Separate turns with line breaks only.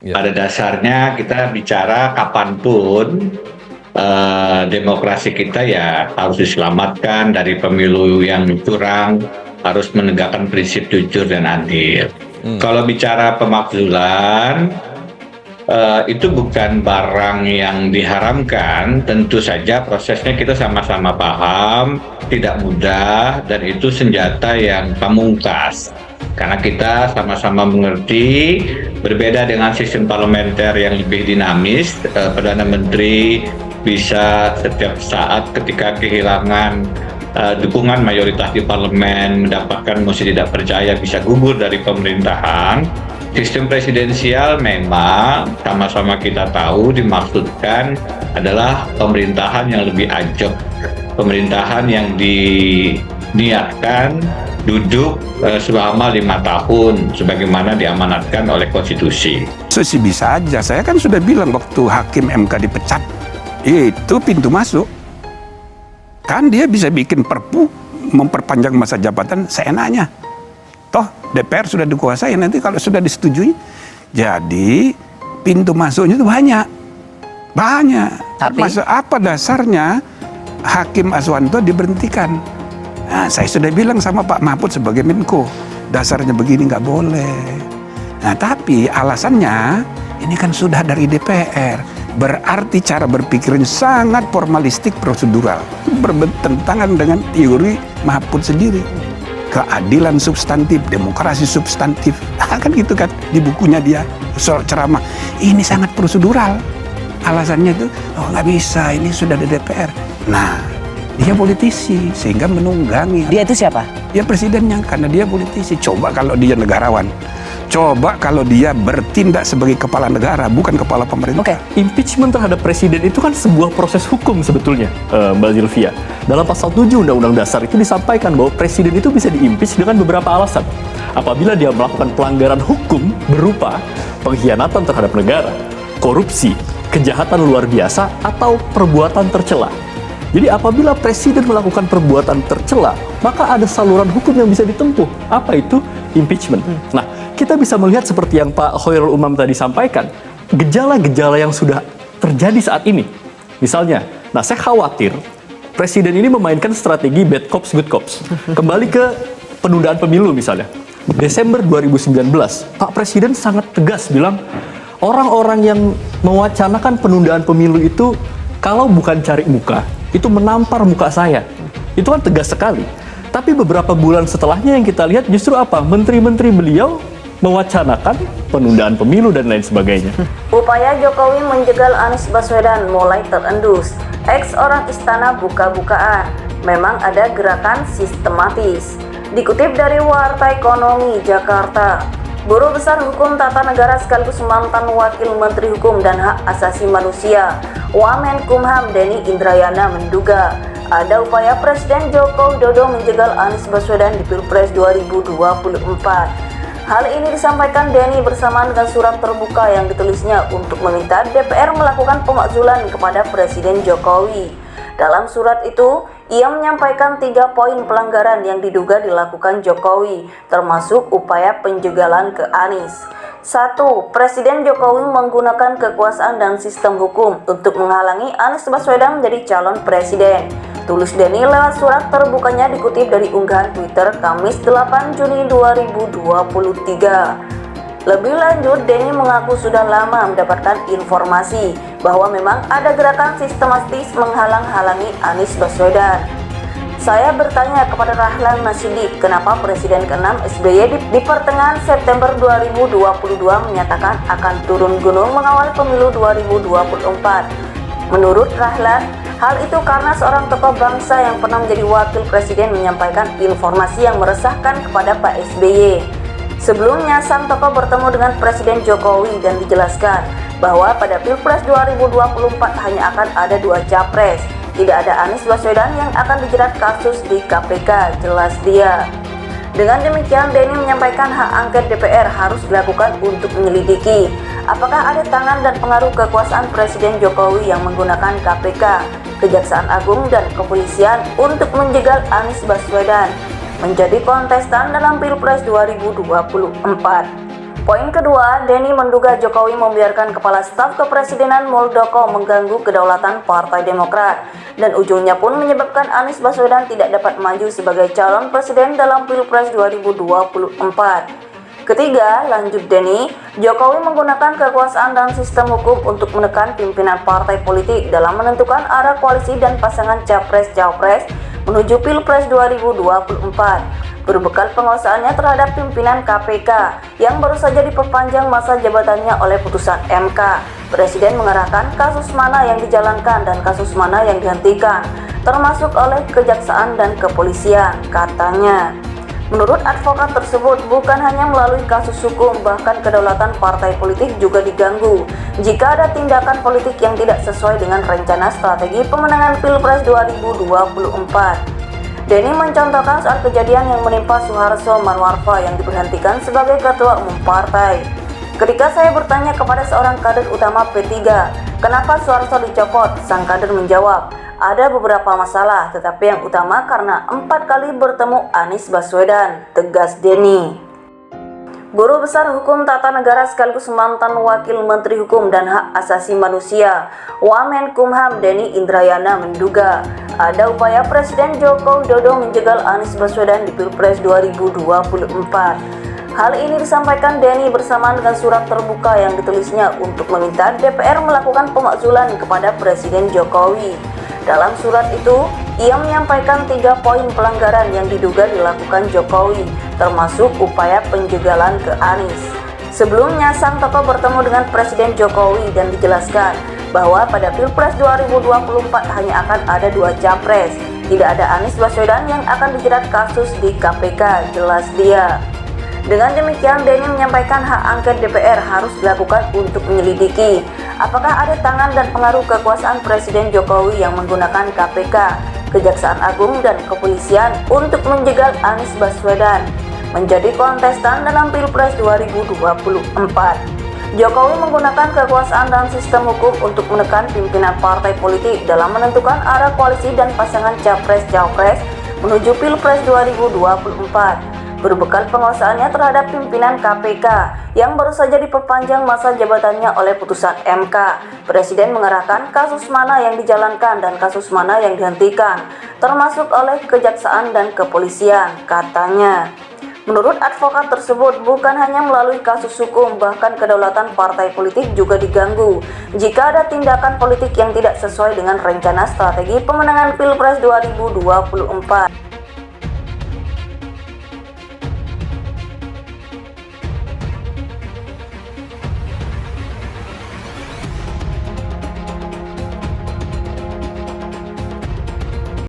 Ya.
Pada dasarnya kita bicara kapanpun demokrasi kita ya harus diselamatkan dari pemilu yang curang, harus menegakkan prinsip jujur dan adil. Kalau bicara pemakzulan, itu bukan barang yang diharamkan, tentu saja prosesnya kita sama-sama paham, tidak mudah, dan itu senjata yang pamungkas. Karena kita sama-sama mengerti, berbeda dengan sistem parlementer yang lebih dinamis, Perdana Menteri bisa setiap saat ketika kehilangan dukungan mayoritas di parlemen, mendapatkan mosi tidak percaya, bisa gugur dari pemerintahan. Sistem presidensial memang sama-sama kita tahu dimaksudkan adalah pemerintahan yang lebih ajak, pemerintahan yang diniatkan duduk selama 5 tahun sebagaimana diamanatkan oleh konstitusi.
Sih bisa aja, saya kan sudah bilang waktu hakim MK dipecat, itu pintu masuk. Kan dia bisa bikin perpu memperpanjang masa jabatan seenaknya. Toh DPR sudah dikuasai, nanti kalau sudah disetujui, jadi pintu masuknya itu banyak.
Tapi
Masuk apa dasarnya Hakim Aswanto diberhentikan? Nah, saya sudah bilang sama Pak Mahfud sebagai Menko, dasarnya begini nggak boleh. Nah, tapi alasannya ini kan sudah dari DPR, berarti cara berpikirnya sangat formalistik prosedural, bertentangan dengan teori Mahfud sendiri. Keadilan substantif, demokrasi substantif, kan gitu kan di bukunya dia soal ceramah. Ini sangat prosedural. Alasannya itu, oh nggak bisa, ini sudah ada DPR. Nah, dia politisi sehingga menunggangi.
dia itu siapa?
Ya presidennya, karena dia politisi. Coba kalau dia negarawan, coba kalau dia bertindak sebagai kepala negara, bukan kepala pemerintah.
Oke.
Impeachment terhadap presiden itu kan sebuah proses hukum sebetulnya, Mbak Zilvia. Dalam pasal 7 Undang-Undang Dasar itu disampaikan bahwa presiden itu bisa diimpeach dengan beberapa alasan. Apabila dia melakukan pelanggaran hukum berupa pengkhianatan terhadap negara, korupsi, kejahatan luar biasa, atau perbuatan tercela. Jadi apabila presiden melakukan perbuatan tercela, maka ada saluran hukum yang bisa ditempuh. Apa itu? Impeachment. Nah, kita bisa melihat seperti yang Pak Khairul Umam tadi sampaikan, gejala-gejala yang sudah terjadi saat ini. Misalnya, nah saya khawatir presiden ini memainkan strategi bad cops, good cops. Kembali ke penundaan pemilu misalnya. Desember 2019, Pak Presiden sangat tegas bilang, orang-orang yang mewacanakan penundaan pemilu itu kalau bukan cari muka, itu menampar muka saya. Itu kan tegas sekali. Tapi beberapa bulan setelahnya yang kita lihat justru apa? Menteri-menteri beliau mewacanakan penundaan pemilu dan lain sebagainya.
Upaya Jokowi menjegal Anies Baswedan mulai terendus. Ex orang istana buka-bukaan. Memang ada gerakan sistematis. Dikutip dari Warta Ekonomi Jakarta, Guru Besar Hukum Tata Negara sekaligus mantan Wakil Menteri Hukum dan Hak Asasi Manusia Wamenkumham Denny Indrayana menduga ada upaya Presiden Joko Widodo menjegal Anies Baswedan di Pilpres 2024. Hal ini disampaikan Denny bersamaan dengan surat terbuka yang ditulisnya untuk meminta DPR melakukan pemakzulan kepada Presiden Jokowi. Dalam surat itu, ia menyampaikan 3 poin pelanggaran yang diduga dilakukan Jokowi, termasuk upaya penjegalan ke Anies. 1. Presiden Jokowi menggunakan kekuasaan dan sistem hukum untuk menghalangi Anies Baswedan menjadi calon presiden. Tulis Denny lewat surat terbukanya dikutip dari unggahan Twitter Kamis 8 Juni 2023. Lebih lanjut, Denny mengaku sudah lama mendapatkan informasi bahwa memang ada gerakan sistematis menghalang-halangi Anies Baswedan. Saya bertanya kepada Rahlan Nasidik, kenapa Presiden ke-6 SBY di pertengahan September 2022 menyatakan akan turun gunung mengawal pemilu 2024. Menurut Rahlan, hal itu karena seorang tokoh bangsa yang pernah menjadi wakil presiden menyampaikan informasi yang meresahkan kepada Pak SBY. Sebelumnya, sang tokoh bertemu dengan Presiden Jokowi dan dijelaskan bahwa pada Pilpres 2024 hanya akan ada 2 capres. Tidak ada Anies Baswedan yang akan dijerat kasus di KPK, jelas dia. Dengan demikian, Denny menyampaikan hak angket DPR harus dilakukan untuk menyelidiki apakah ada tangan dan pengaruh kekuasaan Presiden Jokowi yang menggunakan KPK, Kejaksaan Agung, dan Kepolisian untuk menjegal Anies Baswedan menjadi kontestan dalam Pilpres 2024. Poin kedua, Denny menduga Jokowi membiarkan Kepala Staf Kepresidenan Muldoko mengganggu kedaulatan Partai Demokrat dan ujungnya pun menyebabkan Anies Baswedan tidak dapat maju sebagai calon presiden dalam Pilpres 2024. Ketiga, lanjut Denny, Jokowi menggunakan kekuasaan dan sistem hukum untuk menekan pimpinan partai politik dalam menentukan arah koalisi dan pasangan Capres-Cawapres menuju Pilpres 2024. Berbekal penguasaannya terhadap pimpinan KPK yang baru saja diperpanjang masa jabatannya oleh putusan MK, Presiden mengarahkan kasus mana yang dijalankan dan kasus mana yang dihentikan, termasuk oleh kejaksaan dan kepolisian, katanya. Menurut advokat tersebut, bukan hanya melalui kasus hukum, bahkan kedaulatan partai politik juga diganggu jika ada tindakan politik yang tidak sesuai dengan rencana strategi pemenangan Pilpres 2024. Denny mencontohkan soal kejadian yang menimpa Suharto Marwarfa yang diberhentikan sebagai ketua umum partai. Ketika saya bertanya kepada seorang kader utama P3, kenapa Suharto dicopot? Sang kader menjawab, ada beberapa masalah, tetapi yang utama karena 4 kali bertemu Anies Baswedan, tegas Denny. Guru Besar Hukum Tata Negara sekaligus mantan Wakil Menteri Hukum dan Hak Asasi Manusia Wamenkumham Denny Indrayana menduga ada upaya Presiden Joko Widodo menjegal Anies Baswedan di Pilpres 2024. Hal ini disampaikan Denny bersamaan dengan surat terbuka yang ditulisnya untuk meminta DPR melakukan pemakzulan kepada Presiden Jokowi. Dalam surat itu, ia menyampaikan 3 poin pelanggaran yang diduga dilakukan Jokowi, termasuk upaya penjegalan ke Anies. Sebelumnya, sang tokoh bertemu dengan Presiden Jokowi dan dijelaskan bahwa pada Pilpres 2024 hanya akan ada 2 capres. Tidak ada Anies Baswedan yang akan dijerat kasus di KPK, jelas dia. Dengan demikian, Denny menyampaikan hak angket DPR harus dilakukan untuk menyelidiki apakah ada tangan dan pengaruh kekuasaan Presiden Jokowi yang menggunakan KPK, Kejaksaan Agung, dan kepolisian untuk menjegal Anies Baswedan menjadi kontestan dalam Pilpres 2024. Jokowi menggunakan kekuasaan dan sistem hukum untuk menekan pimpinan partai politik dalam menentukan arah koalisi dan pasangan Capres-Cawapres menuju Pilpres 2024. Berbekal penguasaannya terhadap pimpinan KPK yang baru saja diperpanjang masa jabatannya oleh putusan MK, Presiden mengarahkan kasus mana yang dijalankan dan kasus mana yang dihentikan, termasuk oleh kejaksaan dan kepolisian, katanya. Menurut advokat tersebut, bukan hanya melalui kasus hukum, bahkan kedaulatan partai politik juga diganggu jika ada tindakan politik yang tidak sesuai dengan rencana strategi pemenangan Pilpres 2024.